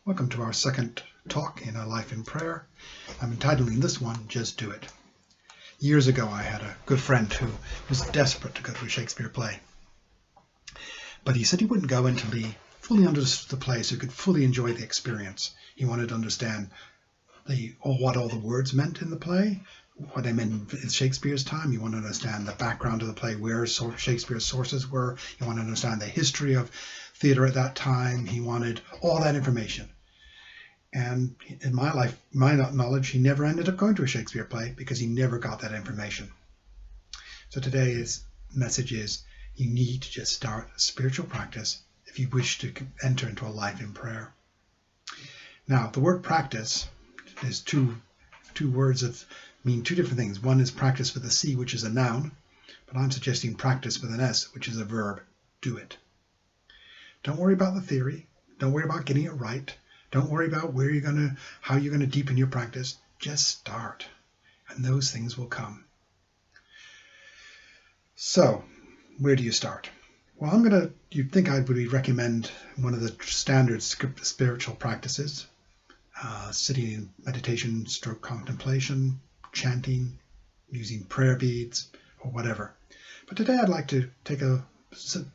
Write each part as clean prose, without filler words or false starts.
Welcome to our second talk in A Life in Prayer. I'm entitling this one, Just Do It. Years ago, I had a good friend who was desperate to go to a Shakespeare play. But he said he wouldn't go until he fully understood the play so he could fully enjoy the experience. He wanted to understand what all the words meant in the play, what they meant in Shakespeare's time. You want to understand the background of the play, where Shakespeare's sources were. You want to understand the history of theater at that time. He wanted all that information. And in my life, my knowledge, he never ended up going to a Shakespeare play because he never got that information. So today's message is you need to just start a spiritual practice if you wish to enter into a life in prayer. Now, the word practice is two words that mean two different things. One is practice with a C, which is a noun, but I'm suggesting practice with an S, which is a verb. Do it. Don't worry about the theory. Don't worry about getting it right. Don't worry about how you're gonna deepen your practice. Just start, and those things will come. So, where do you start? Well, you'd think I would recommend one of the standard spiritual practices, sitting in meditation, stroke contemplation, chanting, using prayer beads, or whatever. But today I'd like to take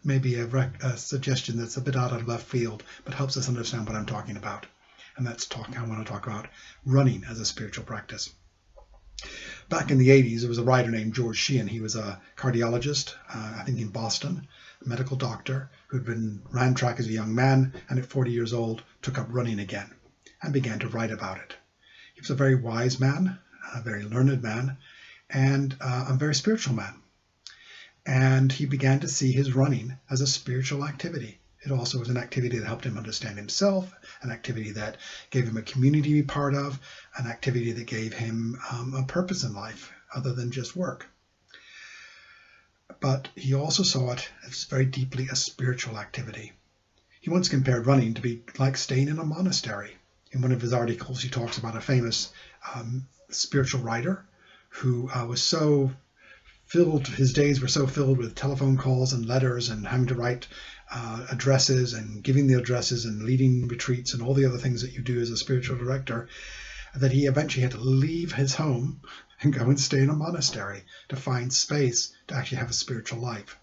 maybe a suggestion that's a bit out of left field, but helps us understand what I'm talking about. And I want to talk about running as a spiritual practice. Back in the 80s, there was a writer named George Sheehan. He was a cardiologist, I think in Boston, a medical doctor who'd ran track as a young man, and at 40 years old took up running again and began to write about it. He was a very wise man, a very learned man, and a very spiritual man. And he began to see his running as a spiritual activity. It also was an activity that helped him understand himself, an activity that gave him a community to be part of, an activity that gave him a purpose in life other than just work. But he also saw it as very deeply a spiritual activity. He once compared running to be like staying in a monastery. In one of his articles, he talks about a famous spiritual writer who was so filled, his days were so filled with telephone calls and letters and having to write addresses and giving the addresses and leading retreats and all the other things that you do as a spiritual director, that he eventually had to leave his home and go and stay in a monastery to find space to actually have a spiritual life.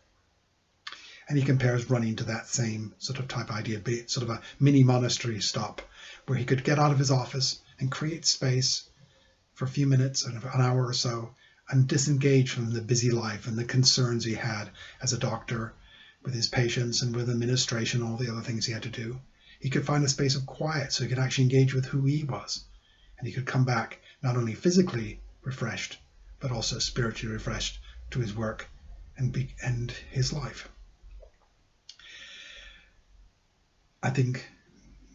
And he compares running to that same sort of type idea, sort of a mini monastery stop where he could get out of his office and create space for a few minutes, an hour or so, and disengage from the busy life and the concerns he had as a doctor with his patients and with administration, all the other things he had to do. He could find a space of quiet so he could actually engage with who he was. And he could come back not only physically refreshed, but also spiritually refreshed to his work and his life. I think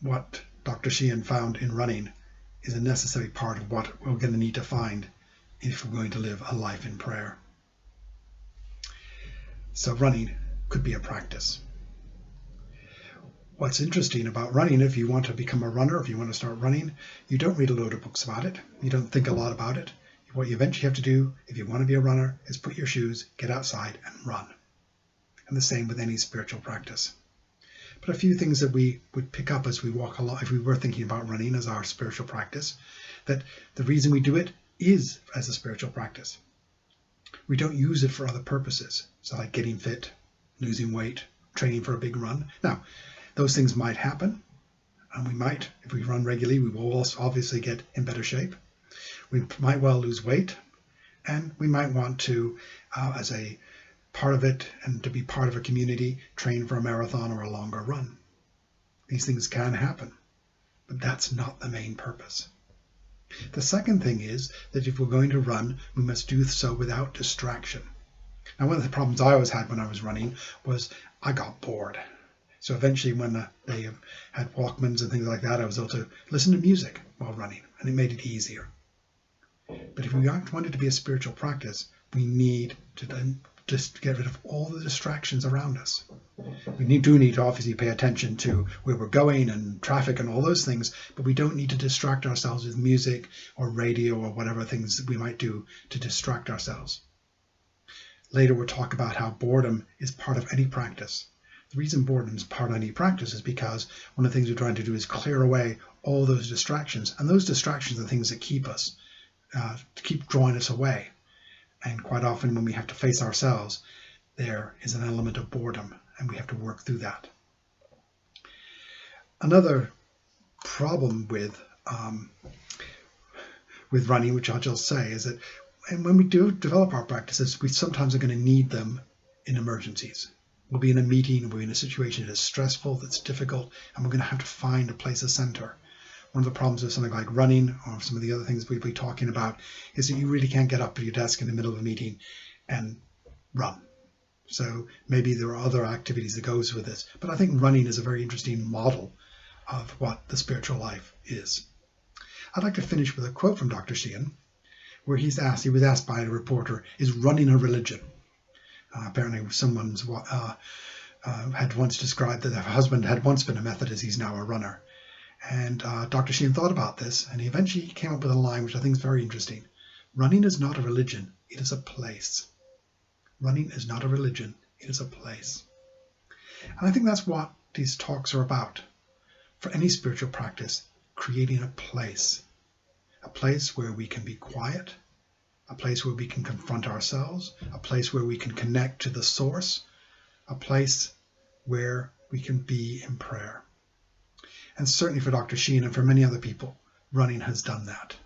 what Dr. Sheehan found in running is a necessary part of what we're going to need to find if we're going to live a life in prayer. So running could be a practice. What's interesting about running, if you want to become a runner, if you want to start running, you don't read a load of books about it. You don't think a lot about it. What you eventually have to do, if you want to be a runner, is put your shoes, get outside, and run. And the same with any spiritual practice. But a few things that we would pick up as we walk along, if we were thinking about running as our spiritual practice, that the reason we do it is as a spiritual practice. We don't use it for other purposes. So like getting fit, losing weight, training for a big run. Now, those things might happen, and we might, if we run regularly, we will also obviously get in better shape. We might well lose weight, and we might want to, as a part of it and to be part of a community, train for a marathon or a longer run. These things can happen, but that's not the main purpose. The second thing is that if we're going to run, we must do so without distraction. Now, one of the problems I always had when I was running was I got bored. So eventually when they had Walkmans and things like that, I was able to listen to music while running, and it made it easier. But if we want it to be a spiritual practice, we need to then just get rid of all the distractions around us. We do need to obviously pay attention to where we're going and traffic and all those things, but we don't need to distract ourselves with music or radio or whatever things that we might do to distract ourselves. Later we'll talk about how boredom is part of any practice. The reason boredom is part of any practice is because one of the things we're trying to do is clear away all those distractions. And those distractions are things that keep us, keep drawing us away. And quite often when we have to face ourselves, there is an element of boredom, and we have to work through that. Another problem with running, which I'll just say, is that when we do develop our practices, we sometimes are going to need them in emergencies. We'll be in a meeting, we'll be in a situation that is stressful, that's difficult, and we're going to have to find a place of center. One of the problems with something like running, or some of the other things we'll be talking about, is that you really can't get up at your desk in the middle of a meeting and run. So maybe there are other activities that goes with this, but I think running is a very interesting model of what the spiritual life is. I'd like to finish with a quote from Dr. Sheehan, where he was asked by a reporter, is running a religion? Apparently someone had once described that her husband had once been a Methodist, he's now a runner. And Dr. Sheehan thought about this, and he eventually came up with a line which I think is very interesting. Running is not a religion, it is a place. Running is not a religion, it is a place. And I think that's what these talks are about. For any spiritual practice, creating a place where we can be quiet, a place where we can confront ourselves, a place where we can connect to the source, a place where we can be in prayer. And certainly for Dr. Sheehan and for many other people, running has done that.